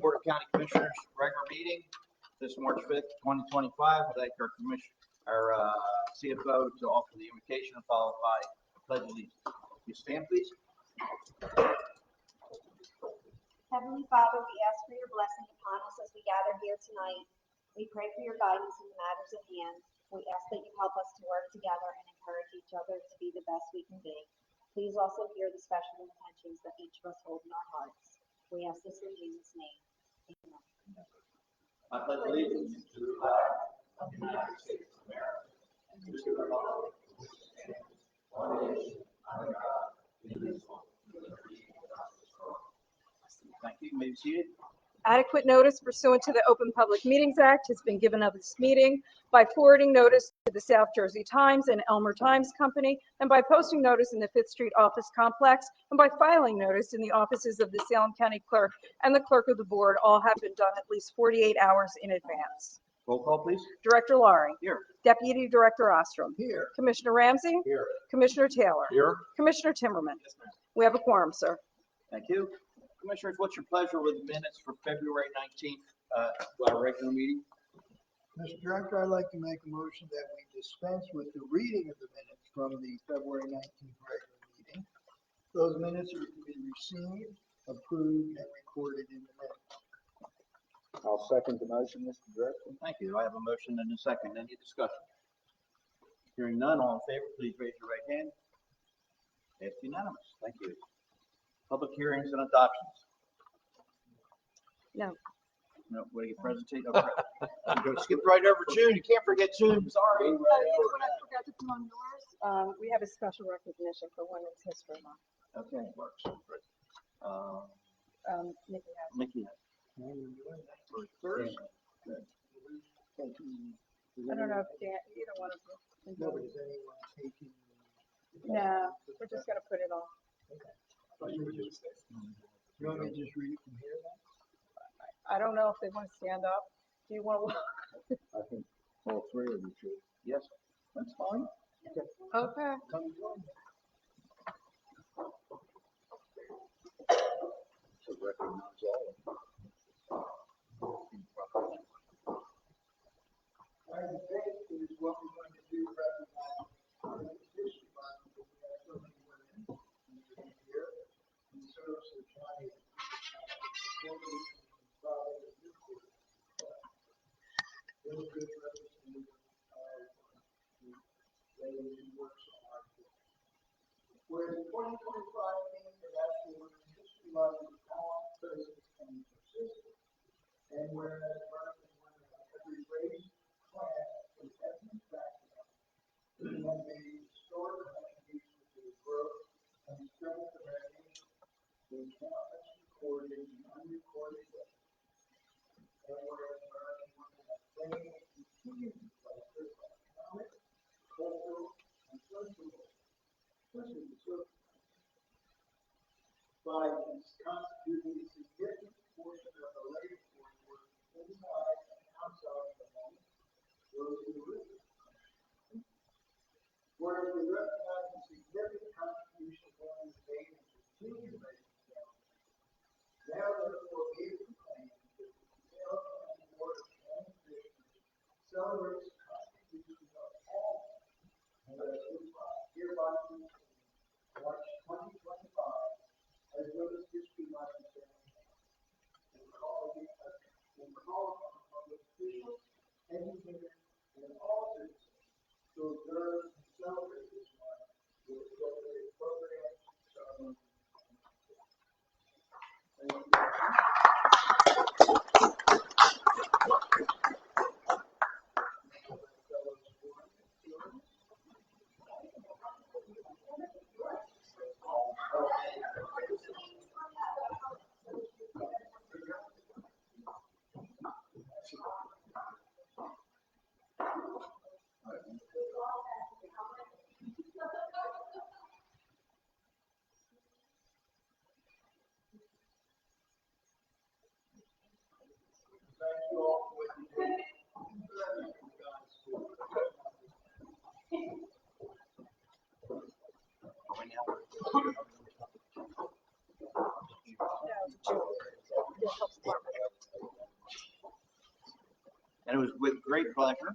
Board of County Commissioners regular meeting this March 5th, 2025. I'd like our CFO to offer the invocation followed by pledge allegiance. You stand, please. Heavenly Father, we ask for your blessing upon us as we gather here tonight. We pray for your guidance in the matters at hand. We ask that you help us to work together and encourage each other to be the best we can be. Please also hear the special intentions that each of us hold in our hearts. We ask this in Jesus' name. Amen. I pledge allegiance to the flag of the United States of America and to the republic which stands one nation under God, indivisible, with liberty and justice for all. Thank you. You may be seated. Adequate notice pursuant to the Open Public Meetings Act has been given of this meeting by forwarding notice to the South Jersey Times and Elmer Times Company, and by posting notice in the Fifth Street office complex, and by filing notice in the offices of the Salem County Clerk and the Clerk of the Board. All have been done at least 48 hours in advance. Roll call, please. Director Laurie. Here. Deputy Director Ostrom. Here. Commissioner Ramsey. Here. Commissioner Taylor. Here. Commissioner Timmerman. Yes, ma'am. We have a quorum, sir. Thank you. Commissioners, what's your pleasure with the minutes for February 19th, our regular meeting? Mr. Director, I'd like to make a motion that we dispense with the reading of the minutes from the February 19th regular meeting. Those minutes are to be received, approved, and recorded in the minutes. I'll second the motion, Mr. Director. Thank you. I have a motion and a second. Any discussion? Hearing none, all in favor, please raise your right hand. It's unanimous. Thank you. Public hearings and adoptions. No. No, what do you presentate? Okay. Go skip right over June. You can't forget June. Sorry. You know what I forgot to put on yours? We have a special recognition for Women's History Month. Okay, works. Nikki has. Mickey has. First. Good. I don't know if either one of them. No, but is anyone taking? No, we're just gonna put it on. You want me to just read it from here then? I don't know if they want to stand up. Do you want to? I think all three of you should. Yes, that's fine. Okay. Come join me. To recognize all of them. All right, today is what we're going to do, recognize Women's History Month, because we have so many women here. And serves the county. Really good representative of the lady who works so hard for us. Whereas 2025 International Women's History Month is now present and persistent. And whereas American women of every race, class, and ethnic background have made historic contributions to the growth and strength of our nation, with countless recorded and unrecorded ways. And whereas American women have played and continue to play critical economic, cultural, and social roles, especially the social by constituting a significant portion of the labor force working in the And it was with great pleasure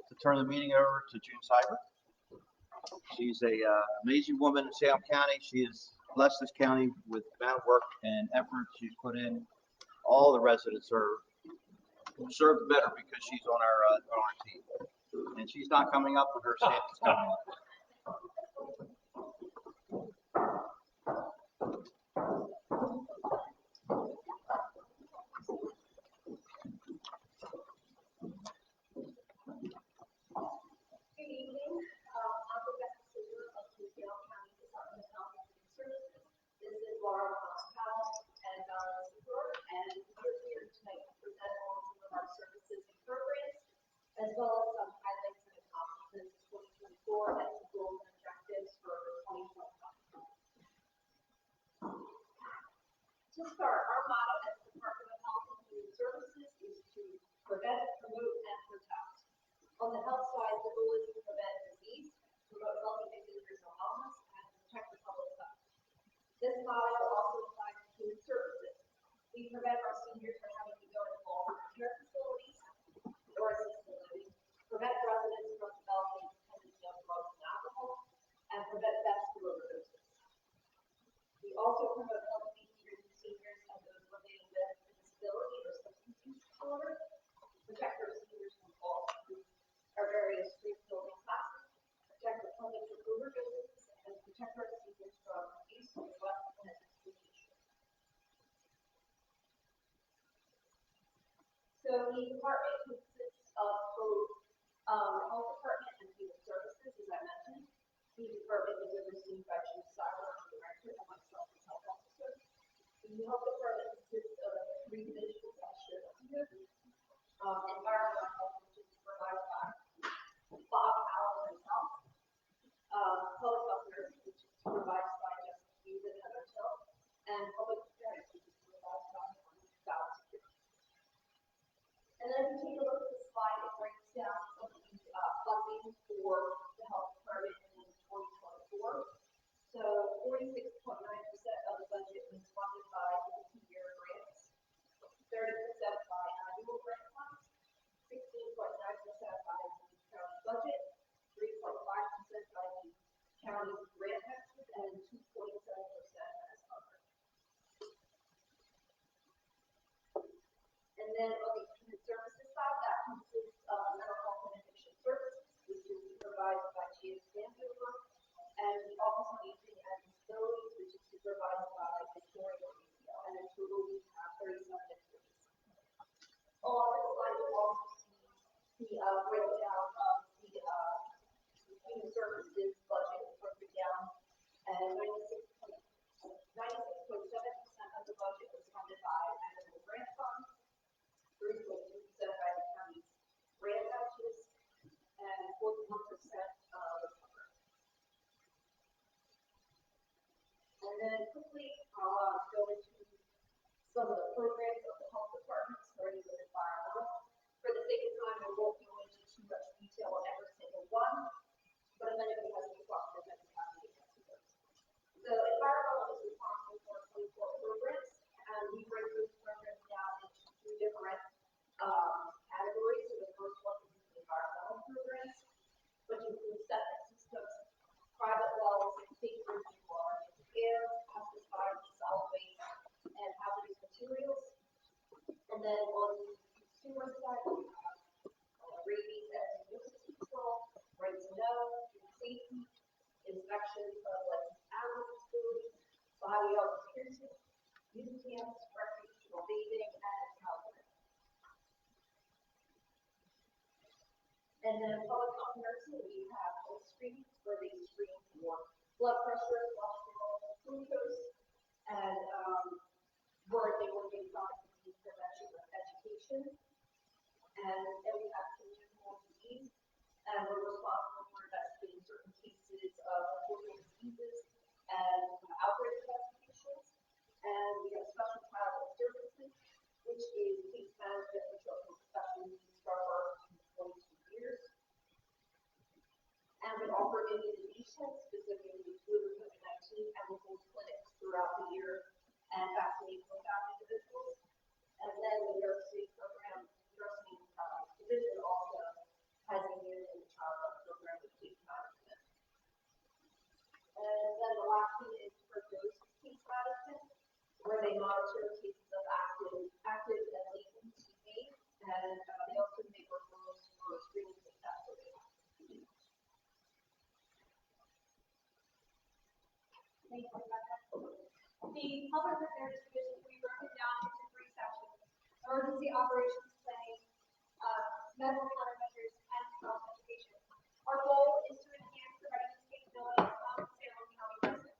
to turn the meeting over to June Seibert. She's a amazing woman in Salem County. She has blessed this county with the amount of work and effort she's put in. All the residents are served better because she's on our team. And she's not coming up, but her staff is coming up. Good evening. I'm Rebecca Silver of the Salem County Department of Health and Human Services. This is Laura Powell and Donna Silver, and we're here tonight to present on some of our services and programs, as well as some highlights and accomplishments of 2024 and some goals and objectives for 2025. To start, our motto as the Department of Health and Human Services is to prevent, promote, and protect. On the health side, the goal is to prevent disease, promote healthy behaviors and wellness, and protect the public health. This motto also applies to human services. We prevent our seniors from having to go to long-term care facilities or assisted living, prevent residents from developing dependency on drugs and alcohol, and prevent deaths through overdoses. We also promote healthy behaviors in seniors and those living with a disability or substance use disorder, protect our seniors from falls through our various street building classes, protect the public from overdoses, and protect our seniors from abuse, neglect, and exploitation. So the department consists of both the health department and human services, as I mentioned. The department is overseen by Chief Cyber, our director, and myself as health officer. The health department consists of three divisions I shared with you. Environmental health, which is provided by Bob Howell himself. Public health nursing, which is provided by Jessica Hughes and Heather Till. And public affairs, which is provided by Val Security. And then if you take a look at the slide, it breaks down some of the funding for the health department in 2024. So 46.9% of the budget was funded by multi-year grants, 30% by annual grant funds, 16.9% by the county budget, 3.5% by the county grant extras, and 2.7% as other. And then on the human services side, that consists of mental health and addiction services, which is provided by James Vandover, and the Office on Aging and Disabilities, which is provided by Victoria Mauricio, and in total we have 37 employees. On this slide, you also see the breakdown of the human services budget broken down, and 96.7% of the budget was funded by annual grant funds, 3.2% by the county's grant vouchers, and 41% was covered. And then quickly, I'll go into some of the programs of the health department, starting with environmental. For the sake of time, I won't go into too much detail on every single one, but if anybody has any questions, I'd be happy to answer those. So environmental is responsible for 24 programs, and we break those programs down into two different categories. So the first one is the environmental programs, which includes septic systems, private wells, safe drinking water, air, pesticides, solid waste, and hazardous materials. And then on the consumer side, we have rabies and zoonosis control, right to know, food safety, inspections of licensed animal facilities, biosecurity, youth camps, recreational bathing, and housing. And then public health nursing, we have health screenings where they screen for blood pressure, cholesterol, glucose, and where they will get chronic disease prevention with education. And then we have communicable disease, and we're responsible for investigating certain cases of infectious diseases and outbreak investigations. And we have special child services, which is case management for children with special needs from birth to 22 years. And we offer immunization, specifically flu and COVID-19, and we hold clinics throughout the year and vaccinate low-down individuals. And then the nursing program, nursing emergency operations planning, medical countermeasures, and health education. Our goal is to enhance the readiness capabilities of Salem County residents.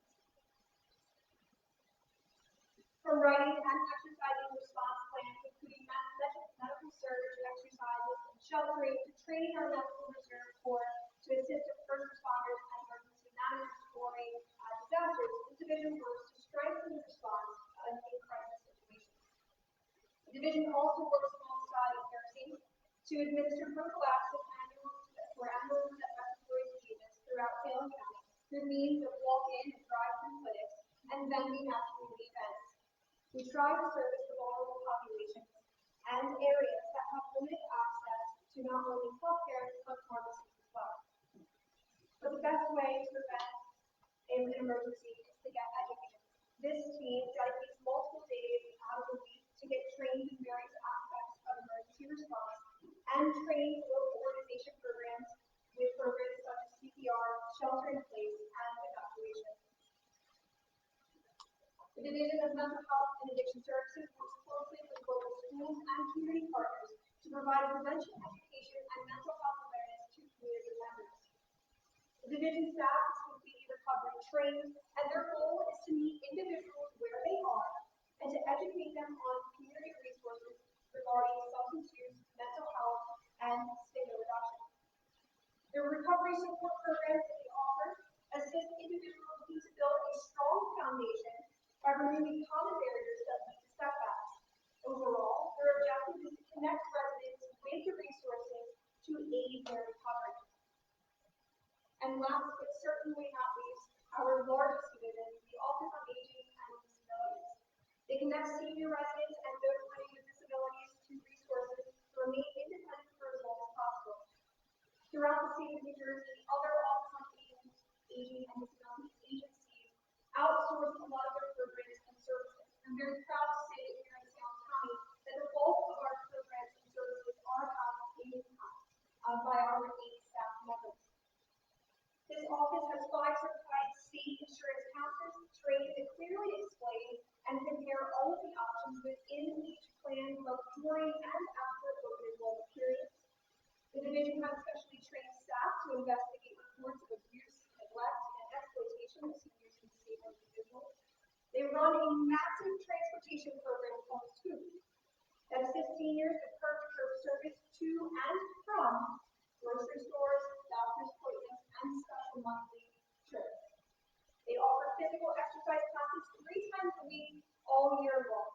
From writing and exercising response plans, including medical surge exercises and sheltering, to training our medical reserve corps to assist first responders and emergency managers during disasters, this division works to strengthen the response in crisis situations. The division also works alongside nursing to administer prophylaxis for ambulance and respiratory diseases throughout Salem County through means of walk-in and drive-through clinics and vending at community events. We try to service the vulnerable populations and areas that have limited access to not only healthcare but pharmacies as well. But the best way to prevent an emergency is to get educated. This team dedicates multiple days out of the week to get trained in various aspects of emergency response and trains local organization programs with programs such as CPR, shelter in place, and evacuation. The Division of Mental Health and Addiction Services works closely with local schools and community partners to provide prevention education and mental health awareness to community members. The division staff is completely recovery trained, and their goal is to meet individuals where they are and to educate them on community resources regarding substance use, mental health, and stigma reduction. Their recovery support programs that they offer assist individuals looking to build a strong foundation by removing common barriers that lead to setbacks. Overall, their objective is to connect residents with the resources to aid their recovery. And last but certainly not least, our largest division, the Office on Aging and Disabilities. They connect senior residents and those living with disabilities to resources to remain independent for as long as possible. Throughout the state of New Jersey, other Office on Aging and Disabilities agencies outsource a lot of their programs and services. I'm very proud to say that here in Salem County that the bulk of our programs and services are housed by our 8 staff members. This office has 5 certified state insurance counselors trained to clearly explain and compare all of the options within each plan, both during and after open enrollment periods. The division has specially trained staff to investigate reports of abuse, neglect, and exploitation of seniors and disabled individuals. They run a massive transportation program called SCOOP that assists seniors with curb-to-curb service to and from grocery stores, doctor's appointments, and special monthly trips. They offer physical exercise classes 3 times a week, all year long.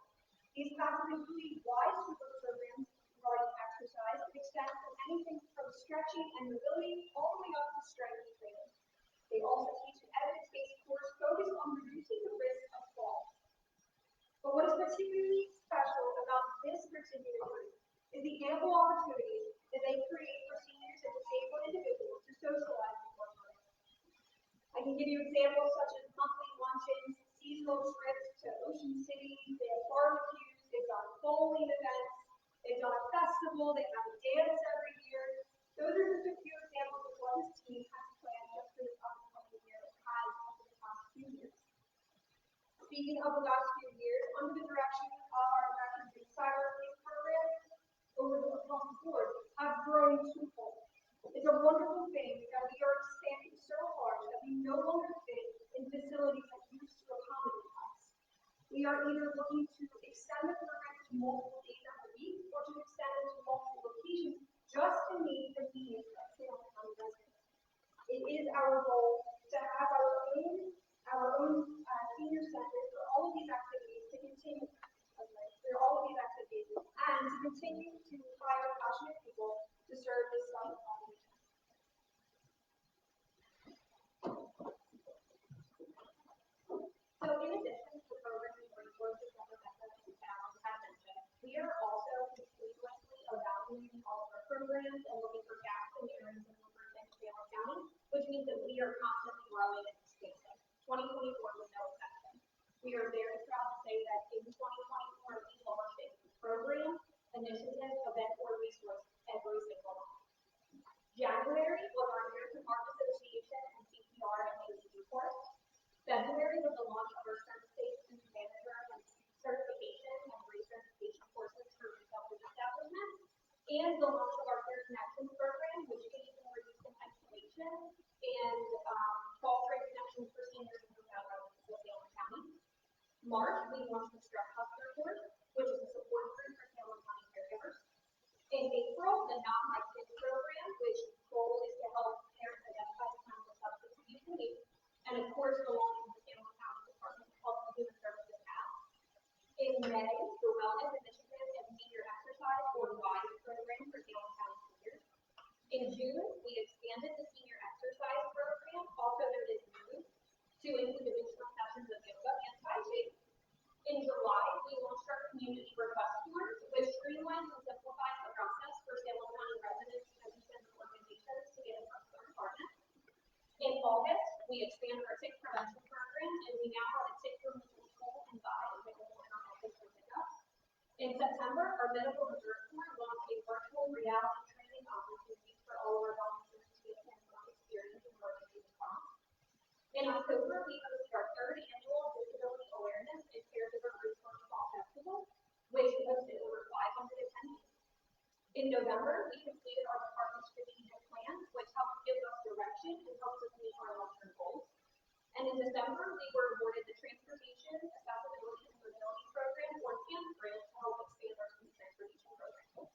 These classes include wide super programs regarding exercise that extend from anything from stretching and mobility all the way up to strength training. They also teach an evidence-based course focused on reducing the risk of falls. But what is particularly special about this particular group is the ample opportunities that they create for seniors and disabled individuals to socialize with one another. I can give you examples such as monthly luncheons, seasonal trips to Ocean City, they have barbecues, they've done bowling events, they've done a festival, they have a dance every year. Those are just a few examples of what this team has planned just for this upcoming year and has over the past few years. Speaking of the last few years, under the direction of our veterans and cyber relief programs, across the board, have grown twofold. It's a wonderful thing that we are expanding so large that we no longer fit in facilities that used to accommodate us. We are either looking to extend the program to multiple days of the week or to extend it to multiple locations just to meet the needs of Salem County residents. It is our goal to have our own senior center for all of these activities to continue and to continue to hire passionate people to serve this special population. So in addition to the programs and resources that Rebecca and Val have mentioned, we are also continuously evaluating all of our programs and looking for gaps in areas of work in Salem County, which means that we are constantly growing and expanding. 2024 was no exception. We are very proud to say that in 2024 we launched a program, initiative, event, or resource every single month. January was our American Heart Association and CPR and ACD course. February was the launch of our Service Station Manager and certification and recertification courses for retail and the launch of our Care Connections program, which aids in reducing isolation and fostering connections for seniors and professional residents of Salem County. March, we launched the Stress Buster Report, which is a support group for Salem County caregivers. In April, the Not My Kids program, which goal is to help parents identify the signs of substance abuse and use, and of course, the launch of the Salem County Department of Health and Human Services app. In May, the Wellness Initiative and Senior Exercise or WISE program for Salem County seniors. In June, we expanded the Senior Exercise program, also known as MOVE, to include additional sessions of yoga and Tai Chi. In July, we launched our community request forms, which streamlines and simplifies the process for Salem County residents and independent organizations to get in touch with our department. In August, we expanded our tick prevention program, and we now have a tick removal tool and guide available in our office for pickup. In September, our medical reserve corps launched a virtual reality training opportunity for all of our volunteers to get hands-on experience in emergency response. In October, we hosted our third annual Disability Awareness and Caregiver Resource Fall Festival, which hosted over 500 attendees. In November, we completed our department's strategic plan, which helps give us direction and helps us meet our long-term goals. And in December, we were awarded the Transportation, Accessibility, and Mobility Program, or TAMP grant, to help expand our school transportation program.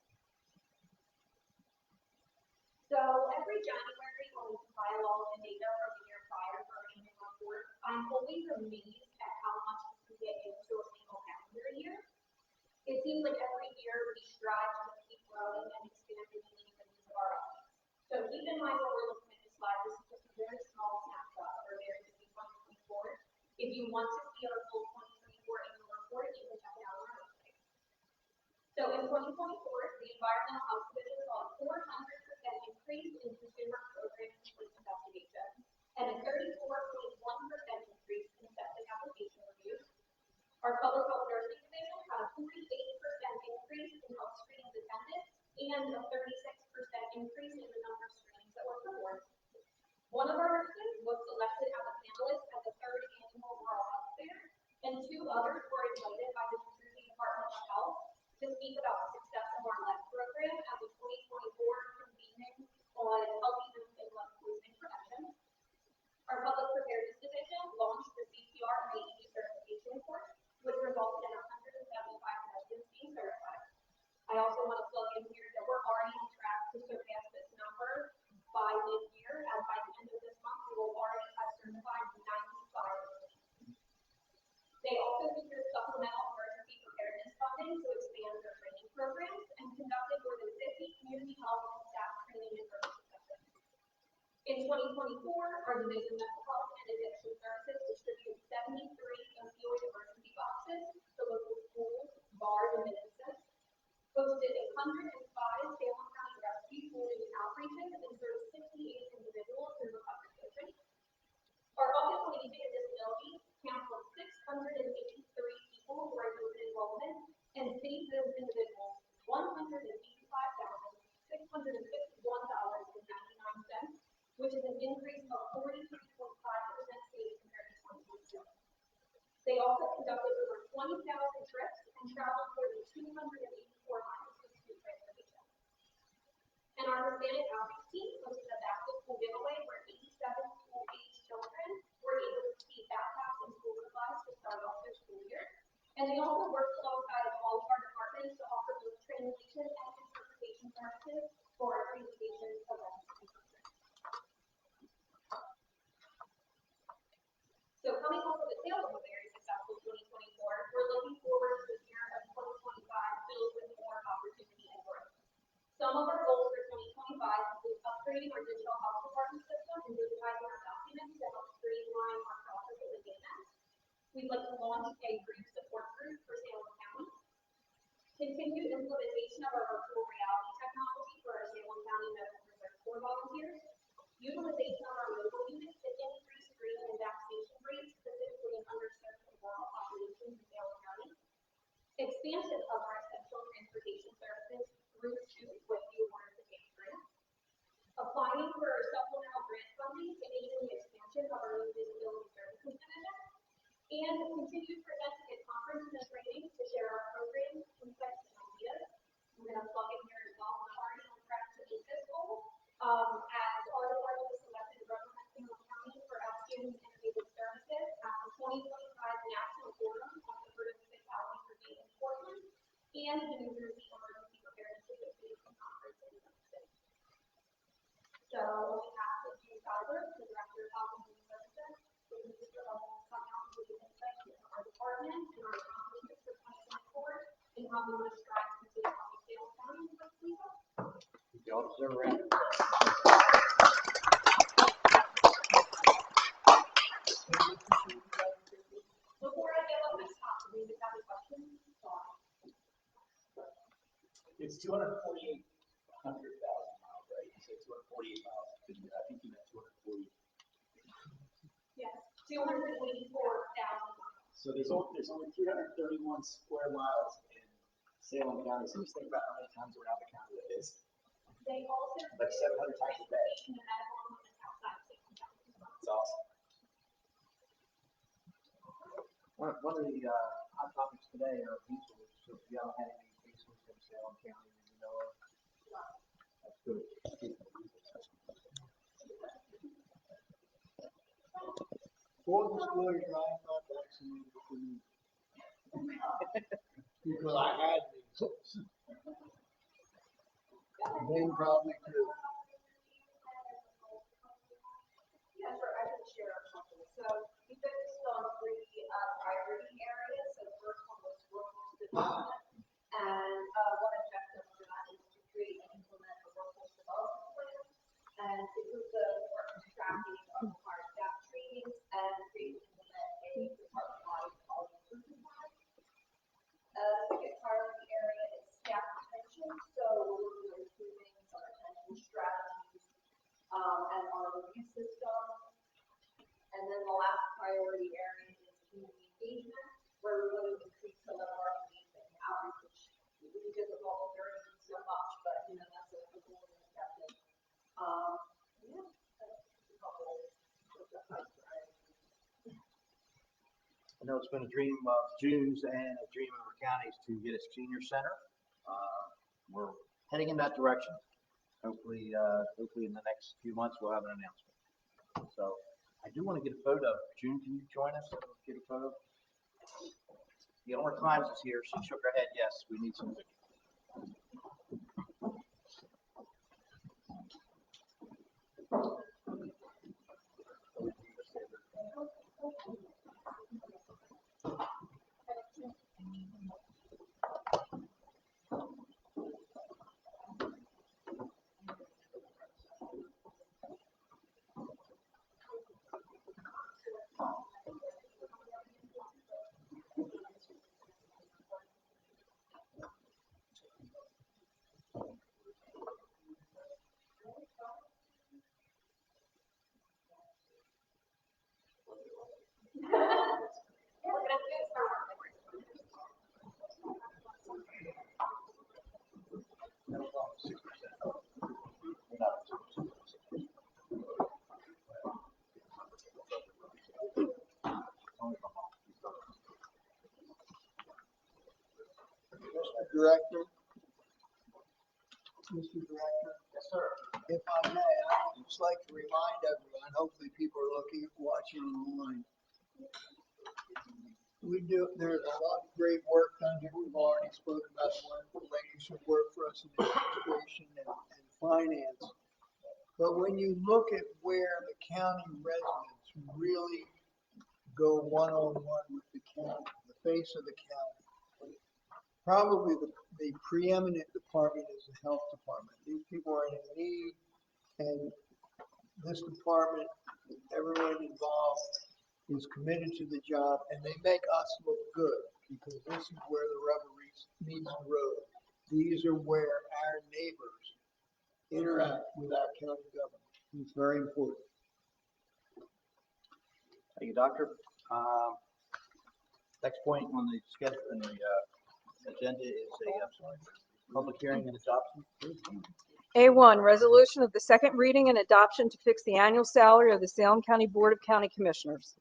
So every January, when we compile all of the data from the year prior for our annual report, I'm always amazed at how much we can get into a single calendar year. It seems like every year we strive to keep growing and expanding the meaning and needs of our audience. So keep in mind when we're looking at this slide, this is just a very small snapshot of our very busy 2024. If you want to see our full 2024 annual report, you can check it out on our website. So in 2024, the Environmental Health Division saw a 400% increase in consumer programs and police investigations, and a 34.1% increase in septic application reviews. Our Public Health Nursing Division had a 48% increase in health screenings attended, and a 36% increase in the number of screenings that were performed. One of our nurses was selected as a panelist at the third annual Rural Health Fair, and two others were invited by the New Jersey Department of Health to speak about the success of our LEP program at the 2024 convening on healthy youth and lead poisoning prevention. Our Public Preparedness Division launched the CPR and AED certification course, which resulted in 175 residents being certified. I also want to plug in here that we're already on track to surpass this number by mid-year, and by the end of this month, we will already have certified 95 residents. They also secured supplemental emergency preparedness funding to expand their training programs and conducted more than 50 community health and staff training and emergency sessions. In 2024, our Division of Mental Health and Addiction Services distributed 73 opioid emergency boxes to local schools, bars, and businesses, hosted 105 Salem County rescue community outreaches, and served 68 individuals in recovery coaching. Our Office on Aging and Disability counseled 683 people who are open enrollment and saved those individuals $185,651.99, which is an increase of 43.5% saved compared to 2022. They also conducted over 20,000 trips and traveled more than 284 miles with school transportation. And our Hispanic outreach team hosted a back-to-school giveaway where 87 school-age children were able to receive backpacks and school supplies to start off their school year. And they also worked alongside of all of our departments to offer both translation and interpretation services for our presentations, events, and concerts. So coming off of the tail of a very successful 2024, we're looking forward to the year of 2025 filled with more opportunity and growth. Some of our goals for 2025 include upgrading our digital health department system and digitizing our documents to help streamline our processes and data. We'd like to launch a grief support group for Salem County. Continued implementation of our virtual reality technology for our Salem County Medical Reserve Corps volunteers. Utilization of our mobile units to increase screening and vaccination rates, specifically in underserved and rural populations in Salem County. Expansion of our essential transportation services through with the award of the TAMP grant. Applying for supplemental grant funding to aid in the expansion of our new disability services division. And continue presenting at conferences and trainings to share our programs, insights, and ideas. So on behalf of Chief Albert, the Director of Health and Human Services, we would just like to come out and give insight into our department and our accomplishments for 2024 and how we want to strive to do healthy Salem County. Please. The officer around. Before I get up, I stop to read the county questions. It's 248,000 miles, right? You said 248 miles. I think you meant 240. Yes, 284,000. So there's only 331 square miles in Salem County. So just think about how many times around the county that is. They also. Like 700 times a day. And the medical equipment outside of Salem County. It's awesome. One of the hot topics today are diesels. So if you haven't had any diesels in Salem County, you know, that's good. Full disclosure, I'm not vaccinated for me. Because I had measles. They probably too. Yes, sir, I can share something. So we focused on three priority areas. So the first one was workforce development. And one objective of that is to create and implement a workforce development plan. And this is the department's tracking of required staff trainings and create and implement a department-wide quality improvement plan. The second priority area is staff retention. So we're looking at improving some retention strategies and our review system. And then the last priority area is community engagement, where we're going to increase some of our engagement and outreach, which is really difficult, very so much, but you know, that's a goal and objective. Yeah, that's a couple of the priorities. I know it's been a dream of June's and a dream of our counties to get a senior center. We're heading in that direction. Hopefully in the next few months, we'll have an announcement. So I do want to get a photo. June, can you join us? Get a photo. Eleanor Times is here. She shook her head. Yes, we need some. Mr. Director? Yes, sir. If I may, I'd just like to remind everyone, hopefully people are watching online. There's a lot of great work done here. We've already spoken about the wonderful ladies who work for us in administration and finance. But when you look at where the county residents really go one-on-one with the county, the face of the county, probably the preeminent department is the health department. These people are in need, and this department, everyone involved is committed to the job, and they make us look good, because this is where the rubber meets the road. These are where our neighbors interact with our county government. It's very important. Thank you, Doctor. Next point on the schedule and the agenda is a public hearing and adoption. A1, resolution of the second reading and adoption to fix the annual salary of the Salem County Board of County Commissioners.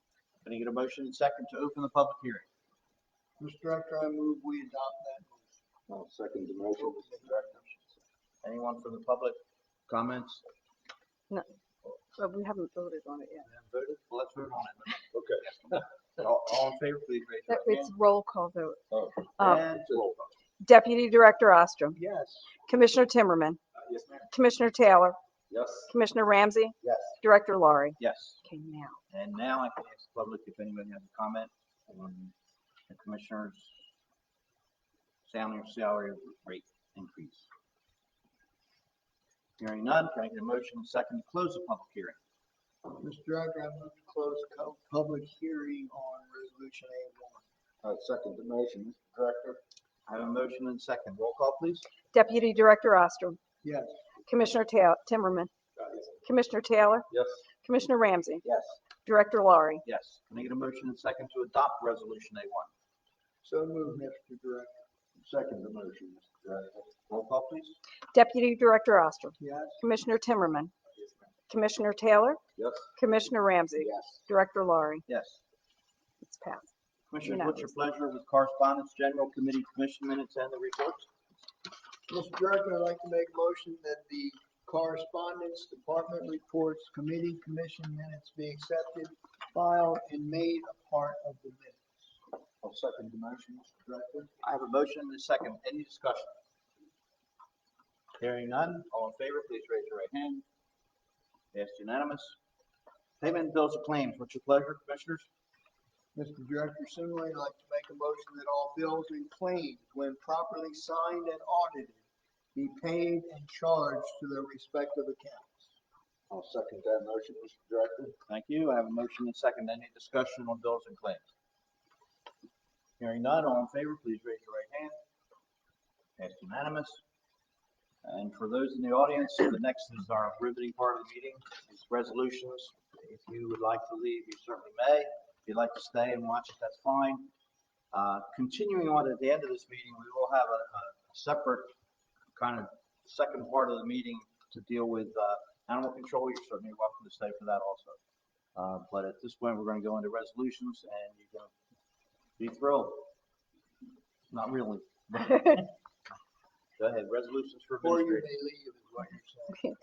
Can I get a motion and second to open the public hearing? Mr. Director, I move we adopt that. I'll second the motion. Anyone from the public comments? No, but we haven't voted on it yet. We haven't voted? Well, let's vote on it. Okay. All in favor, please raise your It's hand. roll call vote. Oh, And roll call. Deputy Director Ostrom, Yes. Commissioner Timmerman, Yes, ma'am. Commissioner Taylor, Yes. Commissioner Ramsey, Yes. Director Laurie. Yes. Okay, now. And now I can ask the public if anybody has a comment on the commissioner's salary rate increase. Hearing none, can I get a motion and second to close the public hearing? Mr. Director, I move to close public hearing on resolution A1. I second the motion, Mr. Director. I have a motion and second. Roll call, please. Deputy Director Ostrom, Yes. Commissioner Timmerman, Commissioner Taylor, Yes. Commissioner Ramsey, Yes. Director Laurie. Yes. Can I get a motion and second to adopt resolution A1? So moved, Mr. Director. Second the motion, Mr. Director. Roll call, please. Deputy Director Ostrom, Yes. Commissioner Timmerman, Commissioner Taylor, Yes. Commissioner Ramsey, Yes. Director Laurie. Yes. It's passed. Commissioners, what's your pleasure with correspondence, general committee commission minutes, and the reports? Mr. Director, I'd like to make a motion that the correspondence, department reports, committee, commission minutes be accepted, filed, and made a part of the minutes. I'll second the motion, Mr. Director. I have a motion and a second. Any discussion? Hearing none, all in favor, please raise your right hand. Passed unanimous. Payment of bills of claims, what's your pleasure, commissioners? Mr. Director, similarly, I'd like to make a motion that all bills and claims, when properly signed and audited, be paid and charged to their respective accounts. I'll second that motion, Mr. Director. Thank you. I have a motion and a second. Any discussion on bills and claims? Hearing none, all in favor, please raise your right hand. Passed unanimous. And for those in the audience, the next is our riveting part of the meeting, is resolutions. If you would like to leave, you certainly may. If you'd like to stay and watch it, that's fine. Continuing on at the end of this meeting, we will have a separate kind of second part of the meeting to deal with animal control. You're certainly welcome to stay for that also. But at this point, we're going to go into resolutions, and you're going to be thrilled. Not really. Go ahead, resolutions for Or you may administration. leave, is what you're saying.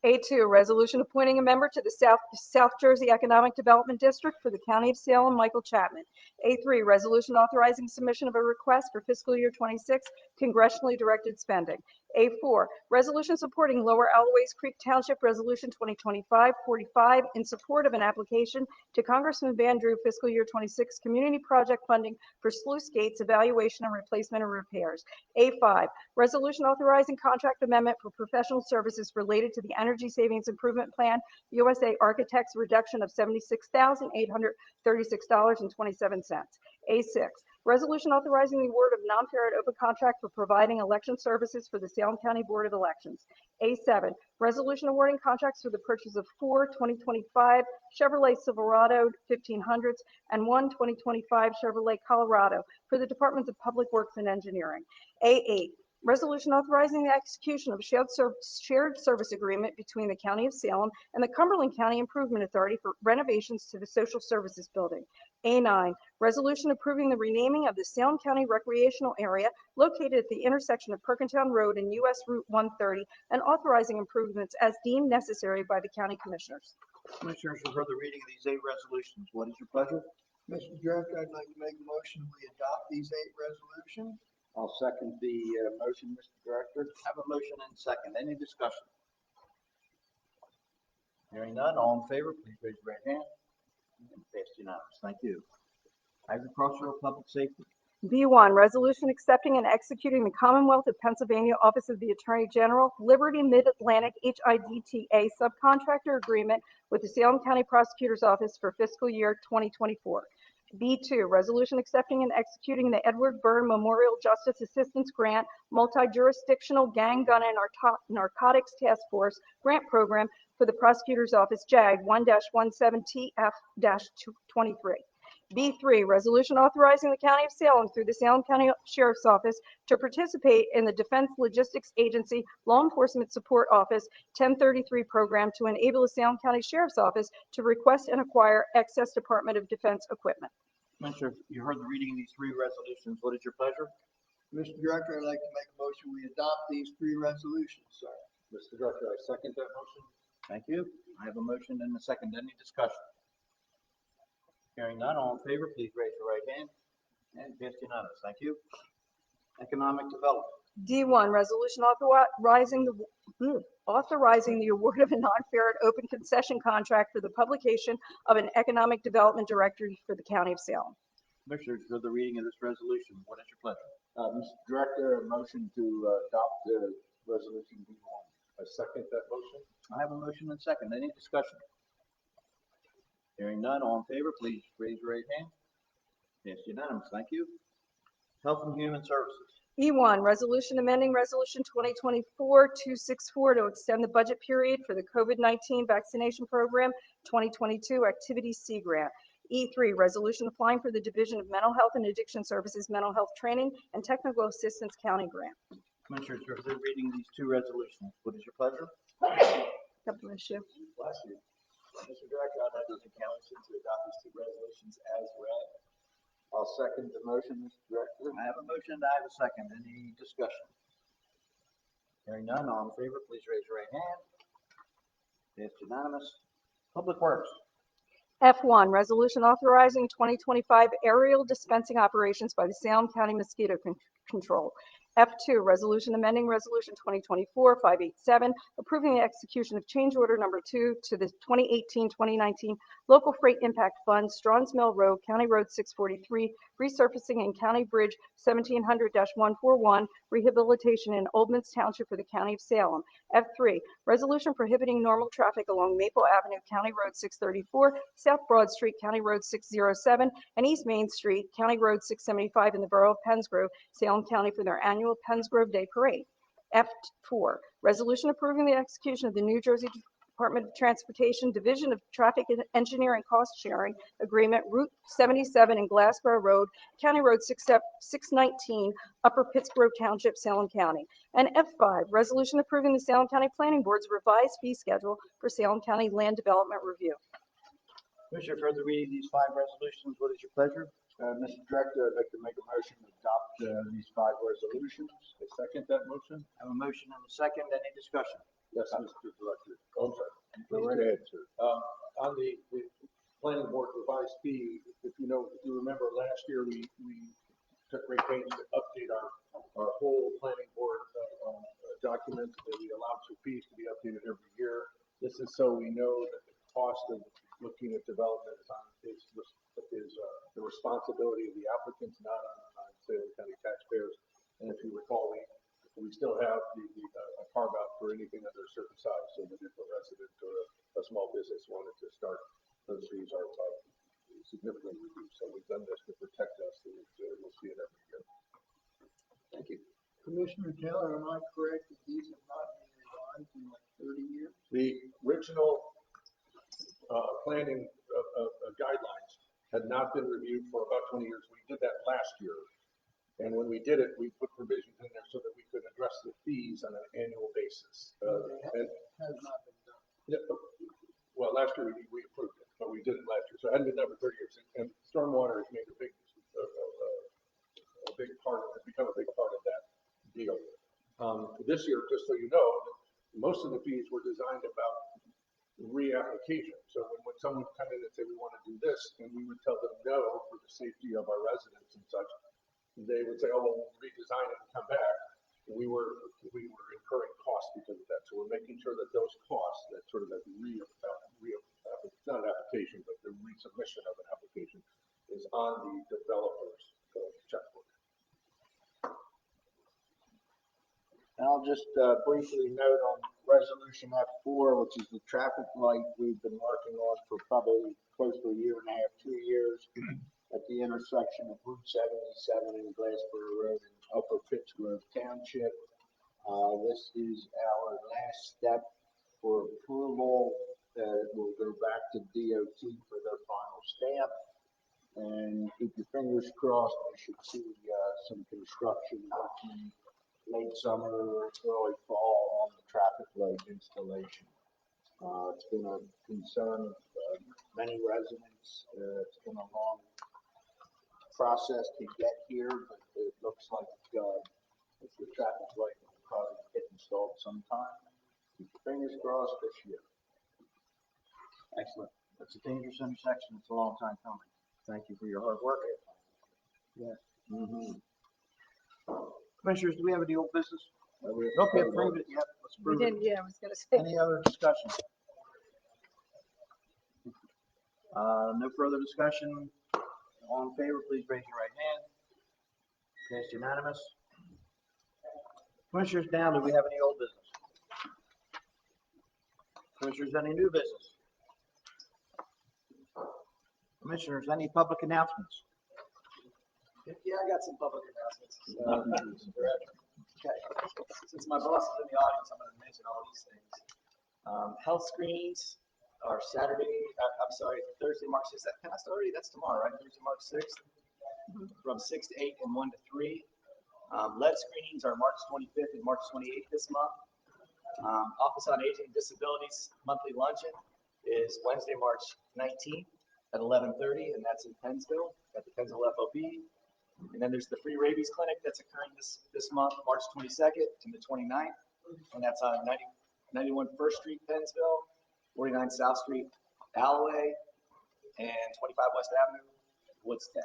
A2, resolution appointing a member to the South Jersey Economic Development District for the County of Salem, Michael Chapman. A3, resolution authorizing submission of a request for fiscal year 26 congressionally directed spending. A4, resolution supporting Lower Alloways Creek Township Resolution 2025-45 in support of an application to Congressman Van Drew fiscal year 26 community project funding for sluice gates evaluation and replacement and repairs. A5, resolution authorizing contract amendment for professional services related to the Energy Savings Improvement Plan, USA Architects reduction of $76,836.27. A6, resolution authorizing the award of non-parent open contract for providing election services for the Salem County Board of Elections. A7, resolution awarding contracts for the purchase of 4 2025 Chevrolet Silverado 1500s and 1 2025 Chevrolet Colorado for the Departments of Public Works and Engineering. A8, resolution authorizing the execution of a shared service agreement between the County of Salem and the Cumberland County Improvement Authority for renovations to the Social Services Building. A9, resolution approving the renaming of the Salem County Recreational Area located at the intersection of Perkintown Road and US Route 130 and authorizing improvements as deemed necessary by the County Commissioners. Commissioners, you've heard the reading of these 8 resolutions. What is your pleasure? Mr. Director, I'd like to make a motion we adopt these 8 resolutions. I'll second the motion, Mr. Director. I have a motion and a second. Any discussion? Hearing none, all in favor, please raise your right hand. And passed unanimous. Thank you. Agricultural Public Safety. B1, resolution accepting and executing the Commonwealth of Pennsylvania Office of the Attorney General Liberty Mid-Atlantic HIDTA subcontractor agreement with the Salem County Prosecutor's Office for fiscal year 2024. B2, resolution accepting and executing the Edward Byrne Memorial Justice Assistance Grant Multi-Jurisdictional Gang, Gun, and Narcotics Task Force Grant Program for the Prosecutor's Office, JAG 1-17TF-23. B3, resolution authorizing the County of Salem through the Salem County Sheriff's Office to participate in the Defense Logistics Agency Law Enforcement Support Office 1033 program to enable the Salem County Sheriff's Office to request and acquire excess Department of Defense equipment. Commissioner, you heard the reading of these 3 resolutions. What is your pleasure? Mr. Director, I'd like to make a motion we adopt these 3 resolutions, sir. Mr. Director, I second that motion. Thank you. I have a motion and a second. Any discussion? Hearing none, all in favor, please raise your right hand. And passed unanimous. Thank you. Economic Development. D1, resolution authorizing the award of a non-fair and open concession contract for the publication of an economic development directory for the County of Salem. Commissioners, for the reading of this resolution, what is your pleasure? Mr. Director, a motion to adopt resolution B1. I second that motion. I have a motion and second. Any discussion? Hearing none, all in favor, please raise your right hand. Yes, unanimous. Thank you. Health and Human Services. E1, resolution amending resolution 2024-264 to extend the budget period for the COVID-19 vaccination program 2022 Activity C grant. E3, resolution applying for the Division of Mental Health and Addiction Services Mental Health Training and Technical Assistance County Grant. Commissioners, for the reading of these two resolutions, what is your pleasure? God bless you. Bless you. Mr. Director, I'd like the council to adopt these two resolutions as read. I'll second the motion, Mr. Director. I have a motion and I have a second. Any discussion? Hearing none, all in favor, please raise your right hand. It's unanimous. Public Works. F1, resolution authorizing 2025 aerial dispensing operations by the Salem County Mosquito Control. F2, resolution amending resolution 2024-587, approving the execution of change order number 2 to the 2018-2019 Local Freight Impact Fund, Strauns Mill Road, County Road 643, resurfacing and County Bridge 1700-141, rehabilitation in Oldmans Township for the County of Salem. F3, resolution prohibiting normal traffic along Maple Avenue, County Road 634, South Broad Street, County Road 607, and East Main Street, County Road 675 in the Borough of Pennsgrove, Salem County for their annual Pennsgrove Day Parade. F4, resolution approving the execution of the New Jersey Department of Transportation Division of Traffic Engineering Cost Sharing Agreement, Route 77 in Glassboro Road, County Road 619, Upper Pittsburgh Township, Salem County. And F5, resolution approving the Salem County Planning Board's revised fee schedule for Salem County Land Development Review. Commissioner, for the reading of these five resolutions, what is your pleasure? Mr. Director, I'd like to make a motion to adopt these 5 resolutions. I second that motion. I have a motion and a second. Any discussion? Yes, Mr. Director. Oh, I'm sorry. Go right ahead, sir. On the planning board revised fee, if you remember last year, we took great pains to update our whole planning board document, and we allowed some fees to be updated every year. This is so we know that the cost of looking at development is the responsibility of the applicants, not on Salem County taxpayers. And if you recall, we still have a carve out for anything under a certain size. So that if a resident or a small business wanted to start, those fees are significantly reduced. So we've done this to protect us, and we'll see it every year. Thank you. Commissioner Taylor, am I correct that these have not been revised in like 30 years? The original planning guidelines had not been reviewed for about 20 years. We did that last year. And when we did it, we put provisions in there so that we could address the fees on an annual basis. And Has not been done. yeah, well, last year we approved it, but we did it last year. So it hadn't been done for 30 years. And stormwater has made a big part of it, become a big part of that deal. This year, just so you know, most of the fees were designed about reapplication. So when someone come in and say, we want to do this, and we would tell them no for the safety of our residents and such, they would say, oh, well, we'll redesign it and come back. And we were incurring costs because of that. So we're making sure that those costs, that sort of that not an application, but the resubmission of an application is on the developer's checkbook. And I'll just briefly note on resolution F4, which is the traffic light we've been working on for probably close to a year and a half, 2 years, at the intersection of Route 77 and Glassboro Road in Upper Pittsburgh Township. This is our last step for approval. We'll go back to DOT for their final stamp. And keep your fingers crossed, we should see some construction happening late summer or early fall on the traffic light installation. It's been a concern of many residents. It's been a long process to get here, but it looks like the traffic light will probably get installed sometime. Keep your fingers crossed this year. Excellent. That's a dangerous intersection. It's a long time coming. Thank you for your hard work. Yeah. Commissioners, do we have any old business? We Nope, we approved it, yep, let's We approve it. didn't, yeah, I was gonna say. Any other discussion? No further discussion. All in favor, please raise your right hand. Passed unanimous. Commissioners, now, do we have any old business? Commissioners, any new business? Commissioners, any public announcements? Yeah, I got some public announcements. Okay, since my boss is in the audience, I'm gonna mention all these things. Health screenings are Thursday, March 6th. That passed already? That's tomorrow, right? Thursday, March 6th? From 6 to 8 and 1 to 3. Lead screenings are March 25th and March 28th this month. Office on Aging and Disabilities monthly luncheon is Wednesday, March 19th at 11:30, and that's in Pennsville at the Pennsville FOB. And then there's the free rabies clinic that's occurring this month, March 22nd and the 29th, and that's on 91 First Street, Pennsville, 49 South Street, Alloway, and 25 West Avenue, Woodstown.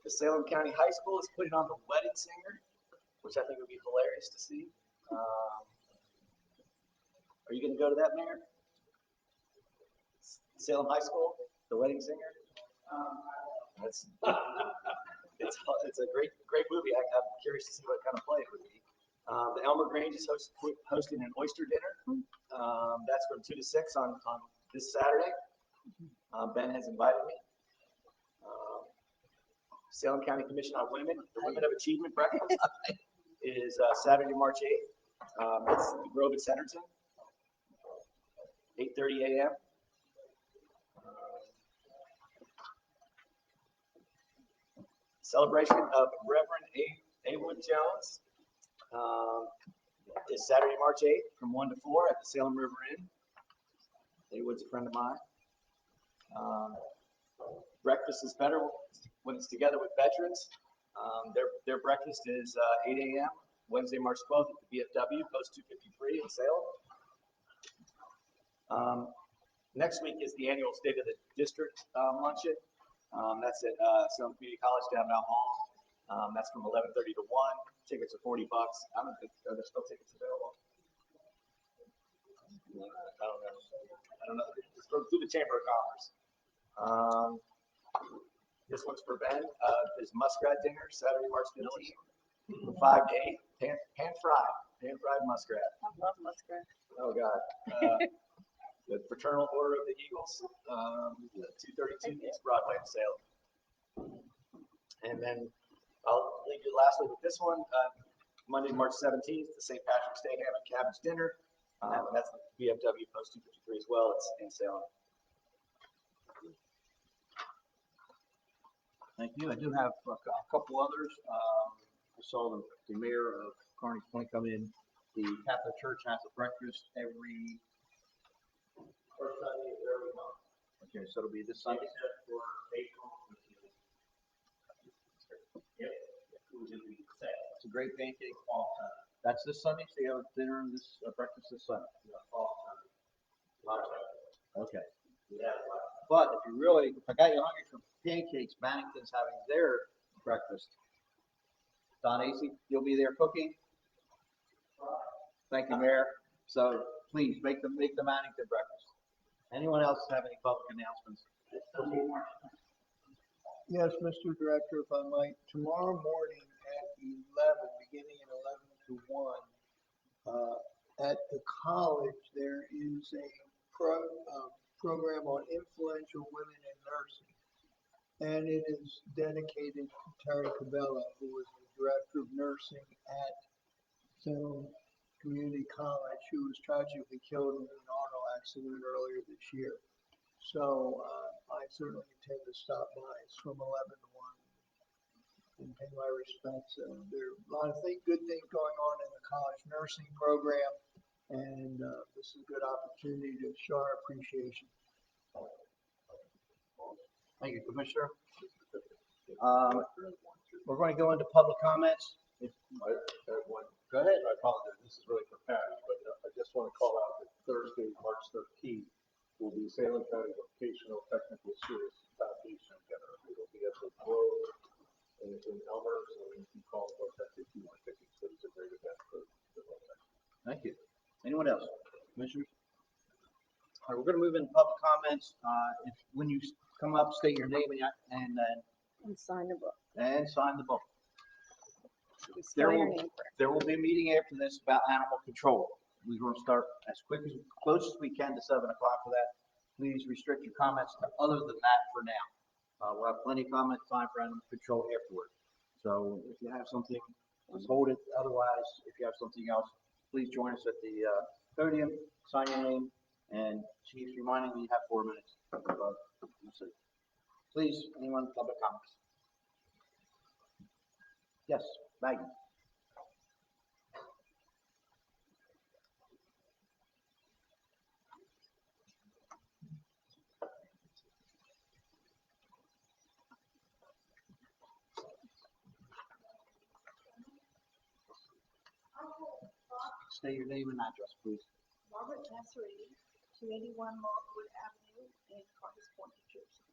The Salem County High School is putting on the Wedding Singer, which I think would be hilarious to see. Are you going to go to that, Mayor? Salem High School, the Wedding Singer. It's a great movie. I'm curious to see what kind of play it would be. The Elmer Grange is hosting an oyster dinner. That's from 2 to 6 on this Saturday. Ben has invited me. Salem County Commission on Women, the Women of Achievement Breakfast is Saturday, March 8th. It's the Grove at Centerton, 8:30 a.m. Celebration of Reverend A. Wood Jones is Saturday, March 8th from 1 to 4 at the Salem River Inn. A. Wood's a friend of mine. Breakfast is better when it's together with veterans. Their breakfast is 8 a.m. Wednesday, March 12th at the BFW, Post 253 in Salem. Next week is the annual State of the District luncheon. That's at Salem Community College Downtown Hall. That's from 11:30 to 1. Tickets are $40. Are there still tickets available? I don't know. It's through the Chamber of Commerce. This one's for Ben. There's muskrat dinner Saturday, March 15th, from 5 to 8. Pan-fried muskrat. I love muskrat. Oh God. The Fraternal Order of the Eagles, 232 East Broadway in Salem. And then I'll leave you lastly with this one. Monday, March 17th, the St. Patrick's Day ham and cabbage dinner. And that's the BFW Post 253 as well. It's in Salem. Thank you. I do have a couple others. I saw the mayor of Carnegie Point come in. The Catholic Church has a breakfast every First Sunday of every month. Okay, so it'll be this Sunday. Except for April, which is, yep, which is the second. It's a great pancake all time. That's this Sunday, so you have dinner and this breakfast this Sunday. All Sunday. Okay. Yeah. But if I got you hungry for pancakes, Bannington's having their breakfast. Don Acey, you'll be there cooking. Thank you, Mayor. So please make the Bannington breakfast. Anyone else have any public announcements? Yes, Mr. Director, if I might, tomorrow morning at 11, beginning at 11 to 1, at the college, there is a program on influential women in nursing. And it is dedicated to Terry Cabela, who was the director of nursing at Salem Community College, who was tragically killed in an auto accident earlier this year. So I certainly intend to stop by. It's from 11 to 1 and pay my respects. There are a lot of good things going on in the college nursing program, and this is a good opportunity to show our appreciation. Thank you, Commissioner. We're going to go into public comments. Go ahead. I apologize, this is really for Patty, but I just want to call out that Thursday, March 13th, will be Salem County Educational Technical Service Foundation dinner. It'll be at the Grove in Elmer, so you can call us up if you want tickets, but it's a great event for the whole family. Thank you. Anyone else? Commissioners? All right, we're gonna move into public comments. If, when you come up, state your name and And sign the book. sign the book. You There spell your will, name correct. there will be a meeting after this about animal control. We're going to start as close as we can to 7 o'clock for that. Please restrict your comments to other than that for now. We'll have plenty of comment time for animal control afterward. So if you have something, just hold it. Otherwise, if you have something else, please join us at the podium, sign your name, and Chief, reminding me you have 4 minutes. Please, anyone, public comments? Yes, Maggie. State your name and address, please. Robert Nasserini, 281 Longwood Avenue in Carter's Point, New Jersey.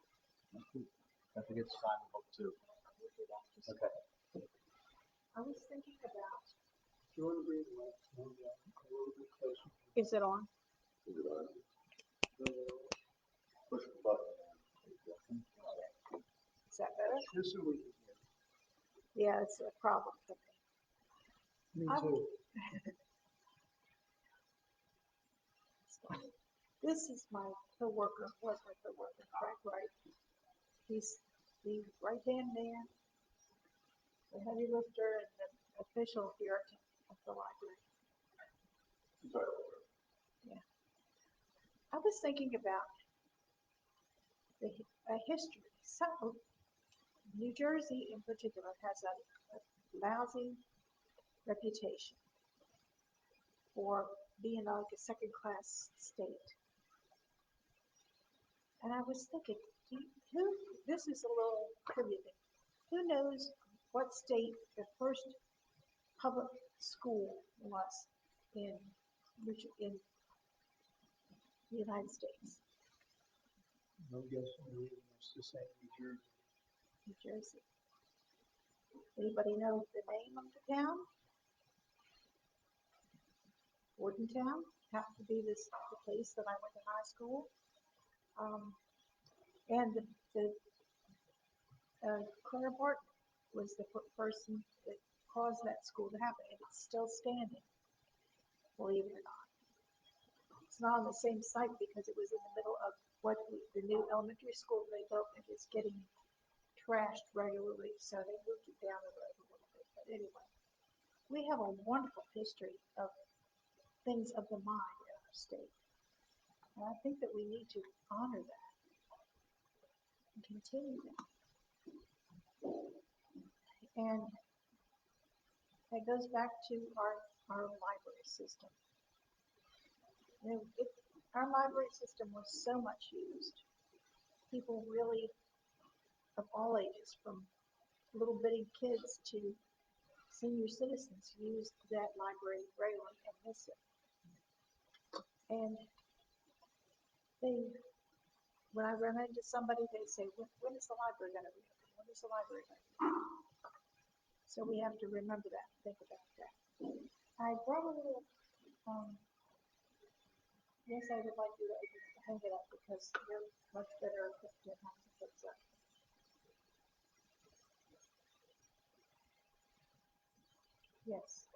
Don't forget to sign the book too. Okay. I was thinking about, Do you want to bring the light a little bit closer? Is it on? Is it on? Push the button. Is that better? Just so we can hear. Yeah, it's a problem for me. Me too. this is my coworker, was my coworker, Frank Wright. He's the right-hand man, the heavy lifter, and the official here at the library. Yeah. I was thinking about the history. So, New Jersey in particular has a lousy reputation for being like a second-class state. And I was thinking, this is a little trivia thing. Who knows what state the first public school was in the United States? No guess, it's the same New Jersey. New Jersey. Anybody know the name of the town? Bordentown happened to be the place that I went to high school. And Claire Barton was the person that caused that school to happen, and it's still standing, believe it or not. It's not on the same site because it was in the middle of the new elementary school they built, and it's getting trashed regularly, so they moved it down the road a little bit. But anyway, we have a wonderful history of things of the mind in our state. And I think that we need to honor that and continue that. And that goes back to our library system. Our library system was so much used. People really, of all ages, from little bitty kids to senior citizens, used that library regularly and miss it. And when I run into somebody, they say, when is the library going to be open? When is the library going to be open? So we have to remember that, think about that. I brought a little, yes, I would like you to hang it up because you're much better equipped to hang things up. Yes.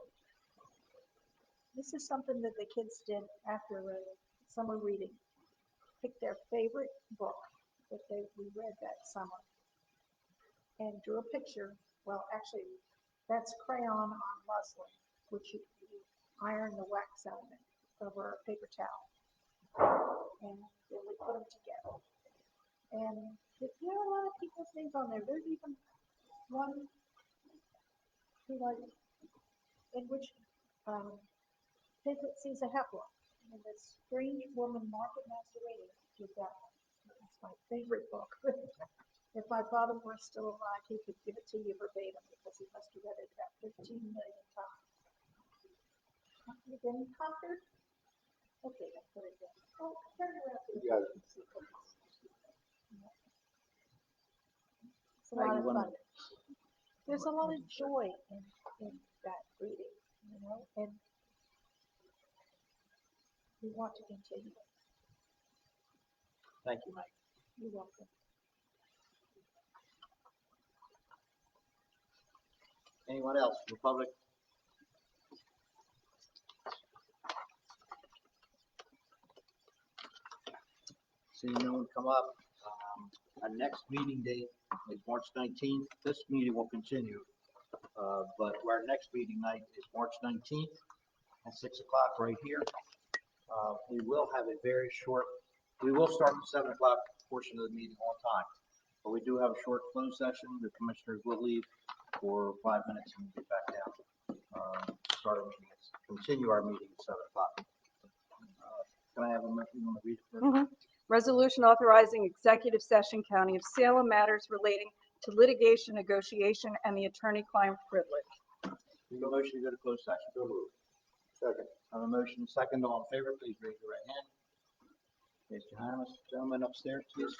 This is something that the kids did after summer reading. Picked their favorite book that we read that summer and drew a picture. Well, actually, that's crayon on muslin, which you iron the wax out of it over a paper towel. And then we put them together. And there are a lot of people's names on there. There's even one who in which Piglet sees a heifer. And this strange woman, Margaret Masserini, did that one. It's my favorite book. If my father were still alive, he could give it to you verbatim because he must have read it about 15 million times. You been conquered? Okay, I'll put it down. Oh, turn around. So you guys can see. a lot Maggie, of wanna- fun. There's a lot of joy in that reading, you know, and we want to continue. Thank you, Mike. You're welcome. Anyone else from the public? Seeing no one come up, our next meeting date is March 19th. This meeting will continue, but our next meeting night is March 19th at 6 o'clock right here. We will have a very short, we will start the 7 o'clock portion of the meeting on time, but we do have a short closed session. The commissioners will leave for 5 minutes and get back down. Start our meeting, continue our meeting at 7 o'clock. Can I have a motion? You want to read it first? Resolution authorizing executive session, County of Salem, matters relating to litigation, negotiation, and the attorney-client privilege. Need a motion to go to closed session? So moved. Second. I have a motion second. All in favor, please raise your right hand. It's unanimous. Gentlemen upstairs, please.